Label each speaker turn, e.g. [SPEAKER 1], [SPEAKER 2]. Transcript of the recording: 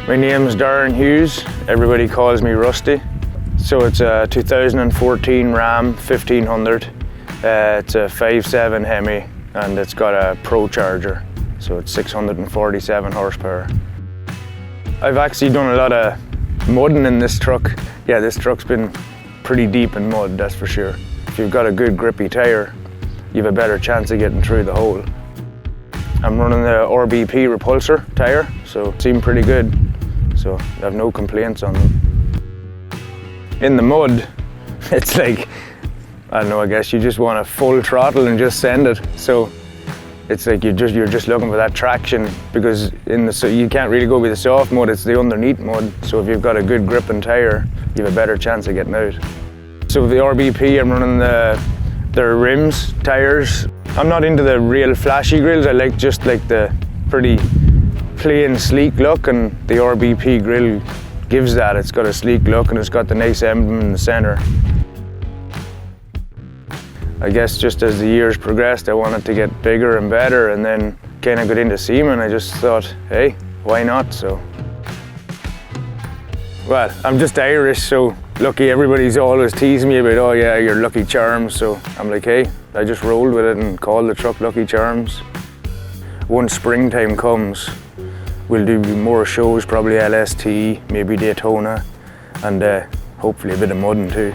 [SPEAKER 1] My name's Darren Hughes. Everybody calls me Rusty. So it's a 2014 Ram 1500. It's a 5.7 Hemi and it's got a Pro Charger. So it's 647 horsepower. I've actually done a lot of mudding in this truck. Yeah, this truck's been pretty deep in mud, that's for sure. If you've got a good grippy tyre, you have a better chance of getting through the hole. I'm running the RBP Repulsor tyre, so it seemed pretty good. So I have no complaints on them. In the mud, it's like, I don't know, I guess you just want a full throttle and just send it. So it's like you're just looking for that traction, because you can't really go with the soft mud, it's the underneath mud. So if you've got a good grip and tyre, you have a better chance of getting out. So with the RBP, I'm running their rims, tyres. I'm not into the real flashy grills, I like just like the pretty plain, sleek look, and the RBP grill gives that. It's got a sleek look and it's got the nice emblem in the centre. I guess just as the years progressed, I wanted to get bigger and better, and then kind of got into seamen. I just thought, hey, why not? So, well, I'm just Irish, so lucky everybody's always teasing me about, oh yeah, you're Lucky Charms. So I'm like, hey, I just rolled with it and called the truck Lucky Charms. Once springtime comes, we'll do more shows, probably LST, maybe Daytona, and hopefully a bit of mudding too.